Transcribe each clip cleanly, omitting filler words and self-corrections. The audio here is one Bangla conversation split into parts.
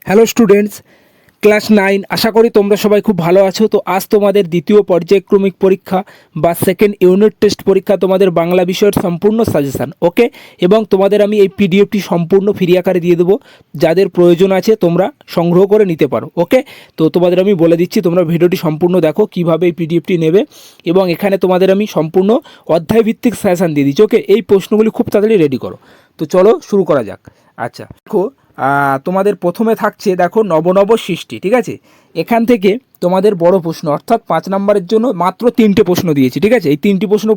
হ্যালো স্টুডেন্টস, ক্লাস 9 আশা করি তোমরা সবাই খুব ভালো আছো। তো আজ তোমাদের দ্বিতীয় পর্যায়ক্রমিক পরীক্ষা বা সেকেন্ড ইউনিট টেস্ট পরীক্ষা, তোমাদের বাংলা বিষয়ের সম্পূর্ণ সাজেশান, ওকে। এবং তোমাদের আমি এই পিডিএফটি সম্পূর্ণ ফ্রি আকারে দিয়ে দেবো, যাদের প্রয়োজন আছে তোমরা সংগ্রহ করে নিতে পারো, ওকে। তো তোমাদের আমি বলে দিচ্ছি, তোমরা ভিডিওটি সম্পূর্ণ দেখো কীভাবে এই পিডিএফটি নেবে। এবং এখানে তোমাদের আমি সম্পূর্ণ অধ্যায়ভিত্তিক সাজেশান দিয়ে দিচ্ছি, ওকে। এই প্রশ্নগুলি খুব তাড়াতাড়ি রেডি করো। তো চলো শুরু করা যাক। আচ্ছা দেখো, তোমাদের প্রথমে থাকছে দেখো নব সৃষ্টি, ঠিক আছে। এখান থেকে তোমাদের বড় প্রশ্ন অর্থাৎ 5 নম্বরের জন্য মাত্র 3টে প্রশ্ন দিয়েছি, ঠিক আছে। এই 3টি প্রশ্ন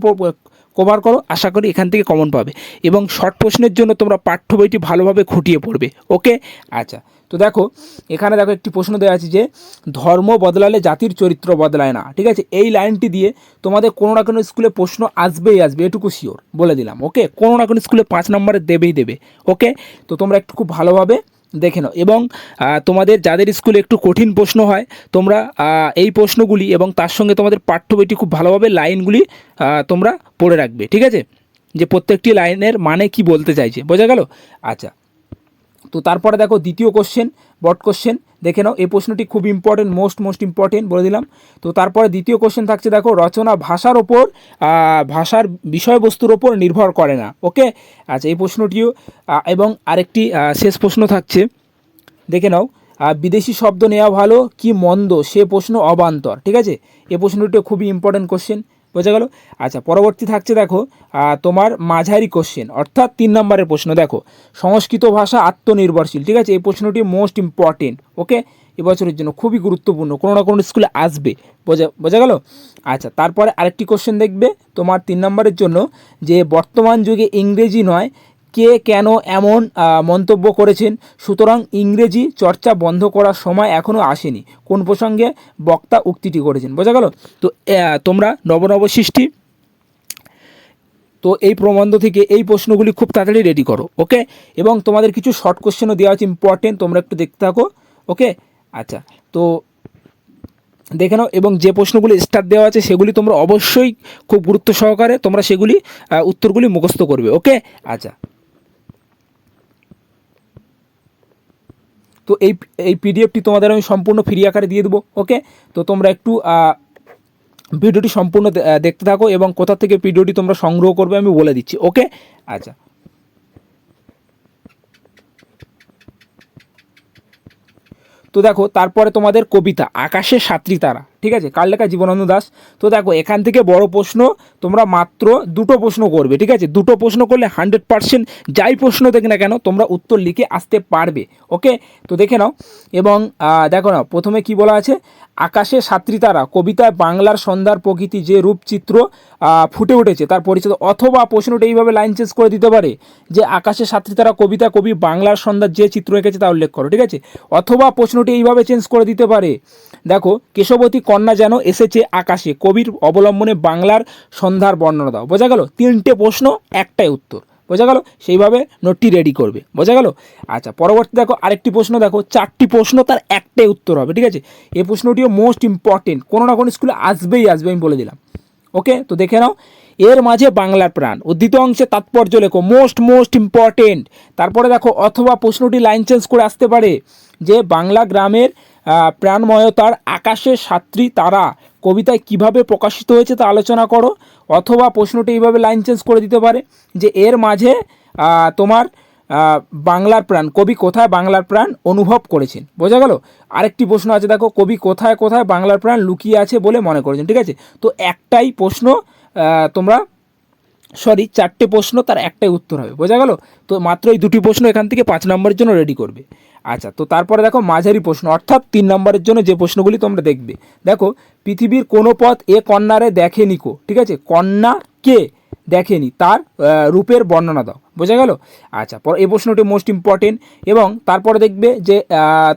কভার করো, আশা করি এখান থেকে কমন পাবে। এবং শর্ট প্রশ্নের জন্য তোমরা পাঠ্য বইটি ভালোভাবে খুঁটিয়ে পড়বে, ওকে। আচ্ছা, তো দেখো এখানে দেখো একটি প্রশ্ন দেওয়া আছে যে ধর্ম বদলালে জাতির চরিত্র বদলায় না, ঠিক আছে। এই লাইনটি দিয়ে তোমাদের কোনো না কোনো স্কুলে প্রশ্ন আসবেই আসবে, এটুকু শিওর বলে দিলাম, ওকে। কোনো না কোনো স্কুলে 5 নম্বরে দেবেই দেবে, ওকে। তো তোমরা একটু খুব ভালোভাবে দেখে নাও। এবং তোমাদের যাদের স্কুলে একটু কঠিন প্রশ্ন হয়, তোমরা এই প্রশ্নগুলি এবং তার সঙ্গে তোমাদের পাঠ্য বইটি খুব ভালোভাবে লাইনগুলি তোমরা পড়ে রাখবে, ঠিক আছে, যে প্রত্যেকটি লাইনের মানে কি বলতে চাইছে, বোঝা গেল। আচ্ছা, তো তারপরে দেখো দ্বিতীয় কোশ্চেন, বট কোশ্চেন দেখে নাও। এই প্রশ্নটি খুব ইম্পর্টেন্ট, মোস্ট ইম্পর্টেন্ট বলে দিলাম। তো তারপরে দ্বিতীয় কোশ্চেন থাকছে দেখো রচনা ভাষার ওপর, ভাষার বিষয়বস্তুর ওপর নির্ভর করে না, ওকে। আচ্ছা, এই প্রশ্নটিও এবং আরেকটি শেষ প্রশ্ন থাকছে, দেখে নাও বিদেশি শব্দ নেওয়া ভালো কি মন্দ সে প্রশ্ন অবান্তর, ঠিক আছে। এই প্রশ্নটিও খুবই ইম্পর্টেন্ট কোশ্চেন, বোঝা গেল। আচ্ছা, পরবর্তী থাকছে দেখো তোমার মাঝারি কোশ্চেন অর্থাৎ 3 নম্বরের প্রশ্ন, দেখো সংস্কৃত ভাষা আত্মনির্ভরশীল, ঠিক আছে। এই প্রশ্নটি মোস্ট ইম্পর্টেন্ট, ওকে। এবছরের জন্য খুবই গুরুত্বপূর্ণ, কোনো না কোনো স্কুলে আসবে, বোঝা গেল। আচ্ছা, তারপরে আরেকটি কোশ্চেন দেখবে তোমার 3 নম্বরের জন্য, যে বর্তমান যুগে ইংরেজি নয় কে কেন এমন মন্তব্য করেছেন, সুতরাং ইংরেজি চর্চা বন্ধ করার সময় এখনও আসেনি, কোন প্রসঙ্গে বক্তা উক্তিটি করেছেন, বোঝা গেল। তো তোমরা নব সৃষ্টি, তো এই প্রবন্ধ থেকে এই প্রশ্নগুলি খুব তাড়াতাড়ি রেডি করো, ওকে। এবং তোমাদের কিছু শর্ট কোশ্চেনও দেওয়া আছে ইম্পর্টেন্ট, তোমরা একটু দেখতে থাকো, ওকে। আচ্ছা, তো দেখে নাও। এবং যে প্রশ্নগুলি স্টার দেওয়া আছে সেগুলি তোমরা অবশ্যই খুব গুরুত্ব সহকারে তোমরা সেগুলি উত্তরগুলি মুখস্থ করবে, ওকে। আচ্ছা, তো এই পিডিএফটি তোমাদের আমি সম্পূর্ণ ফ্রি আকারে দিয়ে দেবো, ওকে। তো তোমরা একটু ভিডিওটি সম্পূর্ণ দেখতে থাকো এবং কোথা থেকে ভিডিওটি তোমরা সংগ্রহ করবে আমি বলে দিচ্ছি, ওকে। আচ্ছা, তো দেখো তারপরে তোমাদের কবিতা আকাশে সাতটি তারা, ঠিক আছে, কার লেখা? জীবনানন্দ দাশ। তো দেখো এখান থেকে বড় প্রশ্ন তোমরা মাত্র 2টো প্রশ্ন করবে, ঠিক আছে। 2টো প্রশ্ন করলে 100% যাই প্রশ্ন দেখে না কেন তোমরা উত্তর লিখে আসতে পারবে, ওকে। তো দেখে নাও। এবং দেখো না, প্রথমে কি বলা আছে, আকাশে সাতটি তারা কবিতায় বাংলার সন্ধ্যার প্রকৃতি যে রূপচিত্র ফুটে উঠেছে তার পরিচিত, অথবা প্রশ্নটা এইভাবে লাইন চেঞ্জ করে দিতে পারে যে আকাশে সাতটি তারা কবিতা কবি বাংলার সন্ধ্যার যে চিত্র এঁকেছে তা উল্লেখ করো, ঠিক আছে। অথবা প্রশ্নটি এইভাবে চেঞ্জ করে দিতে পারে, দেখো কেশবতী কন্যা যেন এসেছে আকাশে কবির অবলম্বনে বাংলার সন্ধ্যার বর্ণনা দাও, বোঝা গেল। 3টে প্রশ্ন একটাই উত্তর, বোঝা গেল। সেইভাবে নোটটি রেডি করবে, বোঝা গেল। আচ্ছা, পরবর্তী দেখো আরেকটি প্রশ্ন, দেখো 4টি প্রশ্ন তার একটাই উত্তর হবে, ঠিক আছে। এই প্রশ্নটিও মোস্ট ইম্পর্টেন্ট, কোনো না কোনো স্কুলে আসবেই আসবে, আমি বলে দিলাম, ওকে। তো দেখে নাও, এর মাঝে বাংলার প্রাণ উদ্ধৃত অংশে তাৎপর্য লেখো, মোস্ট ইম্পর্টেন্ট। তারপরে দেখো অথবা প্রশ্নটি লাইন চেঞ্জ করে আসতে পারে যে বাংলা গ্রামের প্রাণময়তার আকাশে সাতটি তারা কবিতায় কিভাবে প্রকাশিত হয়েছে তা আলোচনা করো। অথবা প্রশ্নটি এইভাবে লাইন চেঞ্জ করে দিতে পারে যে এর মাঝে তোমার বাংলার প্রাণ কবি কোথায় বাংলার প্রাণ অনুভব করেছেন, বোঝা গেল। আরেকটি প্রশ্ন আছে দেখো, কবি কোথায় কোথায় বাংলার প্রাণ লুকিয়ে আছে বলে মনে করেছেন, ঠিক আছে। তো একটাই প্রশ্ন তোমরা 4টে প্রশ্ন তার একটাই উত্তর হবে, বোঝা গেল। তো মাত্র এই 2টি প্রশ্ন এখান থেকে 5 নম্বরের জন্য রেডি করবে। আচ্ছা, তো তারপরে দেখো মাঝারি প্রশ্ন অর্থাৎ 3 নম্বরের জন্য যে প্রশ্নগুলি তোমরা দেখবে, দেখো পৃথিবীর কোনো পথ এ কন্যারে দেখেনি কো, ঠিক আছে, কন্যা কে দেখেনি তার রূপের বর্ণনা দাও, বোঝা গেল। আচ্ছা, এই প্রশ্নটি মোস্ট ইম্পর্টেন্ট। এবং তারপরে দেখবে যে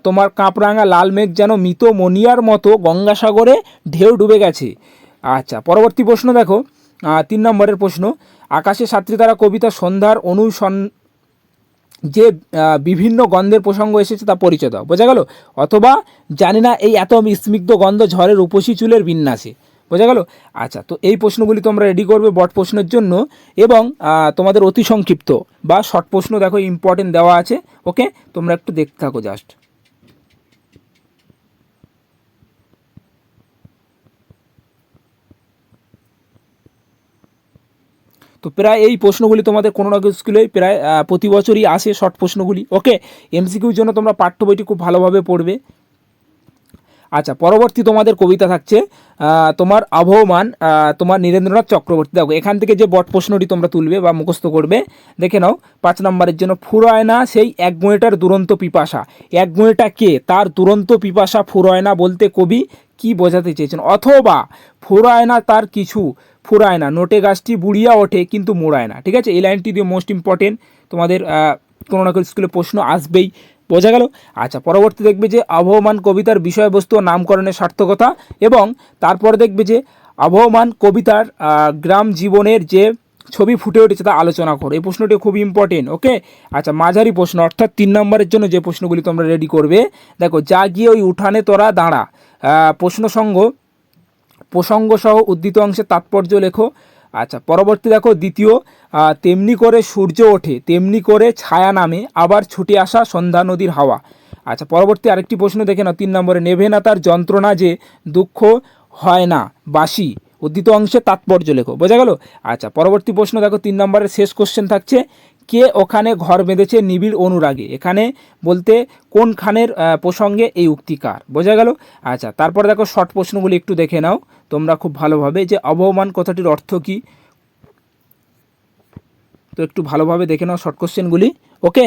তোমার কাঁপরাঙা লাল মেঘ যেন মৃত মনিয়ার মতো গঙ্গাসাগরে ঢেউ ডুবে গেছে। আচ্ছা, পরবর্তী প্রশ্ন দেখো 3 নম্বরের প্রশ্ন, আকাশে সাতটি তারা কবিতা সন্ধ্যার যে বিভিন্ন গন্ধের প্রসঙ্গ এসেছে তা পরিচয় দাও, বোঝা গেল। অথবা জানি না এই এত স্নিগ্ধ গন্ধ ঝড়ের রূপসী চুলের বিন্যাসে, বোঝা গেল। আচ্ছা, তো এই প্রশ্নগুলি তোমরা রেডি করবে বট প্রশ্নের জন্য। এবং তোমাদের অতি সংক্ষিপ্ত বা শর্ট প্রশ্ন দেখো ইম্পর্টেন্ট দেওয়া আছে, ওকে। তোমরা একটু দেখতে থাকো জাস্ট। তো প্রায় এই প্রশ্নগুলি তোমাদের কোনো না কোনো স্কুলে প্রায় প্রতি বছরই আসে শর্ট প্রশ্নগুলি। ওকে, এমসিকিউর জন্য তোমরা পাঠ্য বইটি খুব ভালোভাবে পড়বে। আচ্ছা, পরবর্তী তোমাদের কবিতা থাকছে তোমার আবহমান, তোমার নীরেন্দ্রনাথ চক্রবর্তী। দেখো এখান থেকে যে বট প্রশ্নটি তোমরা তুলবে বা মুখস্থ করবে, দেখে নাও 5 নম্বরের জন্য। ফুরায় না সেই এক গুণেটার দুরন্ত পিপাসা। এক গুণেটা কে, তার দুরন্ত পিপাসা ফুরায় না বলতে কবি কি বোঝাতে চেয়েছেন? অথবা ফুরায় না তার কিছু, ফুরায় না নোটে গাছটি বুড়িয়া ওঠে কিন্তু মোড়ায় না। ঠিক আছে, এই লাইনটি দিয়ে মোস্ট ইম্পর্টেন্ট, তোমাদের কোনো না কোনো স্কুলে প্রশ্ন আসবেই। বোঝা গেল? আচ্ছা, পরবর্তী দেখবে যে আবহমান কবিতার বিষয়বস্তু ও নামকরণের সার্থকতা, এবং তারপর দেখবে যে আবহমান কবিতার গ্রাম জীবনের যে ছবি ফুটে উঠেছে তা আলোচনা করো। এই প্রশ্নটি খুব ইম্পর্টেন্ট। ওকে, আচ্ছা, মাঝারি প্রশ্ন অর্থাৎ 3 নম্বরের জন্য যে প্রশ্নগুলি তোমরা রেডি করবে, দেখো যা গিয়ে ওই উঠানে তোরা দাঁড়া, প্রসঙ্গ সহ উদ্ধৃত অংশে তাৎপর্য লেখো। আচ্ছা, পরবর্তী দেখো দ্বিতীয়, তেমনি করে সূর্য ওঠে তেমনি করে ছায়া নামে আবার ছুটে আসা সন্ধ্যা নদীর হাওয়া। আচ্ছা, পরবর্তী আরেকটি প্রশ্ন দেখে নাও 3 নম্বরে, নেভে না তার যন্ত্রণা যে দুঃখ হয় না বাসি, উদ্ধৃত অংশে তাৎপর্য লেখো। বোঝা গেল? আচ্ছা, পরবর্তী প্রশ্ন দেখো 3 নম্বরের শেষ কোশ্চেন থাকছে, কে ওখানে ঘর বেঁধেছে নিবিড় অনুরাগে। এখানে বলতে কোনখানের প্রসঙ্গে এই উক্তিকার। বোঝা গেল? আচ্ছা, তারপরে দেখো শর্ট প্রশ্নগুলি একটু দেখে নাও তোমরা খুব ভালোভাবে, যে অবহমান কথাটির অর্থ কী, তো একটু ভালোভাবে দেখে নাও শর্ট কোশ্চেনগুলি। ওকে,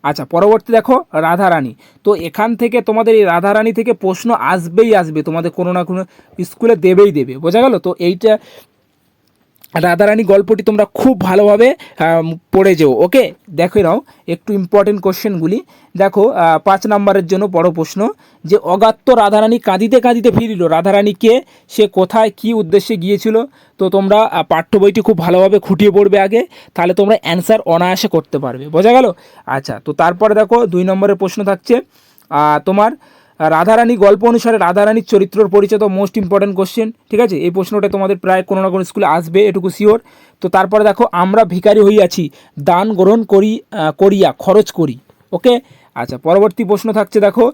আচ্ছা, পরবর্তী দেখো রাধারানী। তো এখান থেকে তোমাদের এই রাধারানী থেকে প্রশ্ন আসবেই আসবে, তোমাদের কোনো না কোনো স্কুলে দেবেই দেবে। বোঝা গেল? তো এইটা রাধারানী গল্পটি তোমরা খুব ভালোভাবে পড়ে যেও। ওকে, দেখে নাও একটু ইম্পর্টেন্ট কোশ্চেনগুলি। দেখো 5 নম্বরের জন্য বড় প্রশ্ন, যে অগাত্য রাধারানী কাঁদিতে কাঁদিতে ফিরিল, রাধারানীকে সে কোথায় কি উদ্দেশ্যে গিয়েছিল? তো তোমরা পাঠ্য বইটি খুব ভালোভাবে খুঁটিয়ে পড়বে আগে, তাহলে তোমরা অ্যান্সার অনায়াসে করতে পারবে। বোঝা গেল? আচ্ছা, তো তারপরে দেখো 2 নম্বরের প্রশ্ন থাকছে তোমার রাধারানী গল্প অনুসারে রাধারানীর চরিত্রর পরিচয়, তো মোস্ট ইম্পর্টেন্ট কোশ্চেন। ঠিক আছে, এই প্রশ্নটা তোমাদের প্রায় কোনো না কোনো স্কুলে আসবে, এটুকু শিওর। তো তারপরে দেখো, আমরা ভিখারি হইয়াছি দান গ্রহণ করিয়া খরচ করি। ওকে, আচ্ছা, পরবর্তী প্রশ্ন থাকছে দেখো,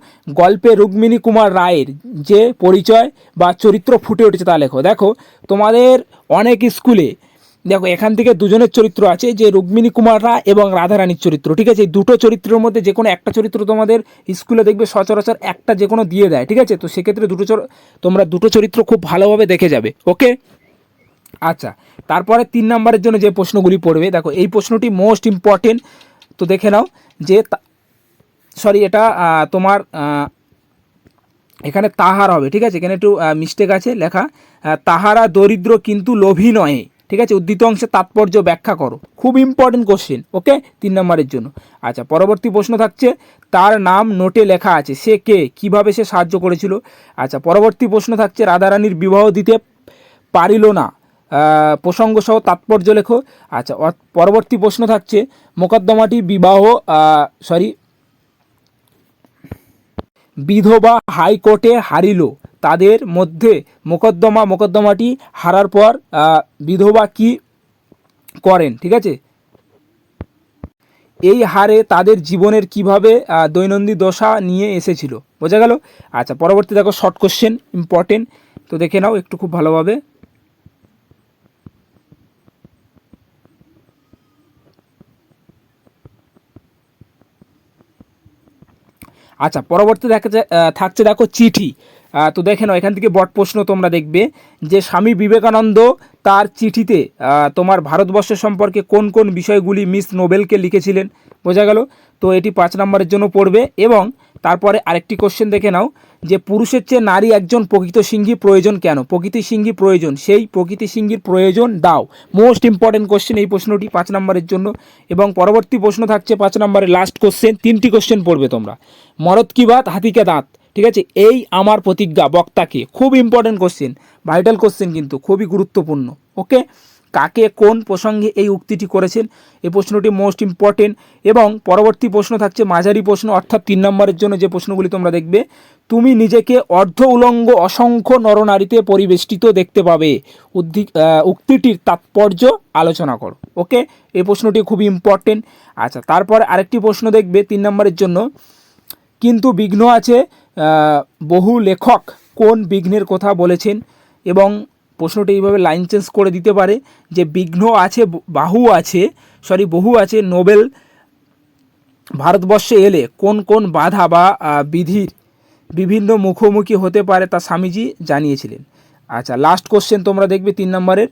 গল্পে রুক্মিণী কুমার রায়ের যে পরিচয় বা চরিত্র ফুটে উঠেছে তা লেখো। দেখো তোমাদের অনেক স্কুলে দেখো এখান থেকে দুজনের চরিত্র আছে, যে রুক্মিণী কুমার রায় এবং রাধারানীর চরিত্র। ঠিক আছে, এই দুটো চরিত্রের মধ্যে যে কোনো একটা চরিত্র তোমাদের স্কুলে দেখবে সচরাচর একটা যে কোনো দিয়ে দেয়। ঠিক আছে, তো সেক্ষেত্রে তোমরা দুটো চরিত্র খুব ভালোভাবে দেখে যাবে। ওকে, আচ্ছা, তারপরে 3 নম্বরের জন্য যে প্রশ্নগুলি পড়বে, দেখো এই প্রশ্নটি মোস্ট ইম্পর্টেন্ট, তো দেখে নাও। যে সরি, এটা তোমার এখানে তাহার হবে। ঠিক আছে, এখানে একটু মিস্টেক আছে লেখা, তাহারা দরিদ্র কিন্তু লোভী নয়। ঠিক আছে, উদ্ধৃত অংশে তাৎপর্য ব্যাখ্যা করো। খুব ইম্পর্টেন্ট কোশ্চেন। ওকে, 3 নম্বরের জন্য। আচ্ছা, পরবর্তী প্রশ্ন থাকছে, তার নাম নোটে লেখা আছে, সে কে, কিভাবে সে সাহায্য করেছিল। আচ্ছা, পরবর্তী প্রশ্ন থাকছে, রাধারানীর বিবাহ দিতে পারিল না, প্রসঙ্গসহ তাৎপর্য লেখো। আচ্ছা, পরবর্তী প্রশ্ন থাকছে, মোকদ্দমাটি বিধবা হাইকোর্টে হারিল, তাদের মধ্যে মোকদ্দমাটি হারার পর বিধবা কি করেন। ঠিক আছে, এই হারে তাদের জীবনের কিভাবে দৈনন্দিন দশা নিয়ে এসেছিল। বোঝা গেল? আচ্ছা, পরবর্তী দেখো শর্ট কোশ্চেন ইম্পর্টেন্ট, তো দেখে নাও একটু খুব ভালোভাবে। আচ্ছা, পরবর্তী থাকছে দেখো চিঠি। তো দেখে নাও এখান থেকে বট প্রশ্ন তোমরা দেখবে, যে স্বামী বিবেকানন্দ তার চিঠিতে তোমার ভারতবর্ষ সম্পর্কে কোন কোন বিষয়গুলি মিস নোবেলকে লিখেছিলেন। বোঝা গেল? তো এটি 5 নম্বরের জন্য পড়বে। এবং তারপরে আরেকটি কোশ্চেন দেখে নাও, যে পুরুষের চেয়ে নারী একজন প্রকৃত সিংহী প্রয়োজন কেন, প্রকৃতি সিংহী প্রয়োজন, সেই প্রকৃতি সিংহীর প্রয়োজন দাও। মোস্ট ইম্পর্টেন্ট কোশ্চেন এই প্রশ্নটি 5 নম্বরের জন্য। এবং পরবর্তী প্রশ্ন থাকছে 5 নম্বরের লাস্ট কোশ্চেন, 3টি কোশ্চেন পড়বে তোমরা। মরদ কি বাত হাতিকে দাঁত। ঠিক আছে, এই আমার প্রতিজ্ঞা বক্তাকে, খুব ইম্পর্টেন্ট কোশ্চেন, ভাইটাল কোশ্চেন, কিন্তু খুবই গুরুত্বপূর্ণ। ওকে, কাকে কোন প্রসঙ্গে এই উক্তিটি করেছেন, এই প্রশ্নটি মোস্ট ইম্পর্টেন্ট। এবং পরবর্তী প্রশ্ন থাকছে মাঝারি প্রশ্ন, অর্থাৎ 3 নম্বরের জন্য যে প্রশ্নগুলি তোমরা দেখবে, তুমি নিজেকে অর্ধ উলঙ্গ অসংখ্য নরনারীতে পরিবেষ্টিত দেখতে পাবে, উক্তিটির তাৎপর্য আলোচনা করো। ওকে, এই প্রশ্নটি খুবই ইম্পর্টেন্ট। আচ্ছা, তারপর আরেকটি প্রশ্ন দেখবে 3 নম্বরের জন্য, কিন্তু বিঘ্ন আছে বহু লেখক কোন বিঘ্নের কথা বলেছেন? এবং প্রশ্নটি এইভাবে লাইন চেঞ্জ করে দিতে পারে যে বিঘ্ন আছে, বহু আছে, নোবেল ভারতবর্ষে এলে কোন কোন বাধা বা বিধির বিভিন্ন মুখোমুখি হতে পারে তা স্বামীজি জানিয়েছিলেন। আচ্ছা, লাস্ট কোশ্চেন তোমরা দেখবে 3 নম্বরের,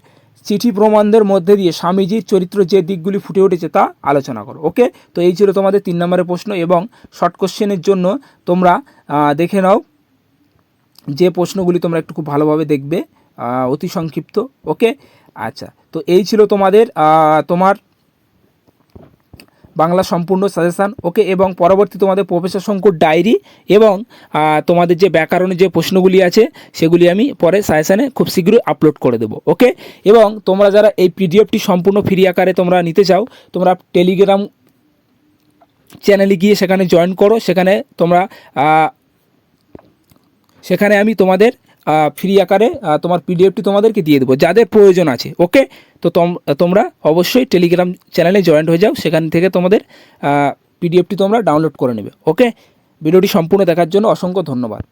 চিঠি প্রবন্ধের মধ্যে দিয়ে স্বামীজির চরিত্র যে দিকগুলি ফুটে উঠেছে তা আলোচনা করো। ওকে, তো এই ছিল তোমাদের 3 নম্বরের প্রশ্ন। এবং শর্ট কোশ্চেনের জন্য তোমরা দেখে নাও যে প্রশ্নগুলি তোমরা একটু খুব ভালোভাবে দেখবে, অতি সংক্ষিপ্ত। ওকে, আচ্ছা, তো এই ছিল তোমাদের তোমার বাংলা সম্পূর্ণ সাজেশান। ওকে, এবং পরবর্তী তোমাদের প্রফেসর শঙ্কুর ডায়েরি এবং তোমাদের যে ব্যাকরণের যে প্রশ্নগুলি আছে সেগুলি আমি পরে সাজেশানে খুব শীঘ্রই আপলোড করে দেবো। ওকে, এবং তোমরা যারা এই পিডিএফটি সম্পূর্ণ ফ্রি আকারে তোমরা নিতে চাও, তোমরা টেলিগ্রাম চ্যানেলে গিয়ে সেখানে জয়েন করো। সেখানে আমি তোমাদের ফ্রি আকারে তোমার পিডিএফটি তোমাদেরকে দিয়ে দেবো যাদের প্রয়োজন আছে। ওকে, তো তোমরা অবশ্যই টেলিগ্রাম চ্যানেলে জয়েন্ট হয়ে যাও, সেখান থেকে তোমাদের পিডিএফটি তোমরা ডাউনলোড করে নেবে। ওকে, ভিডিওটি সম্পূর্ণ দেখার জন্য অসংখ্য ধন্যবাদ।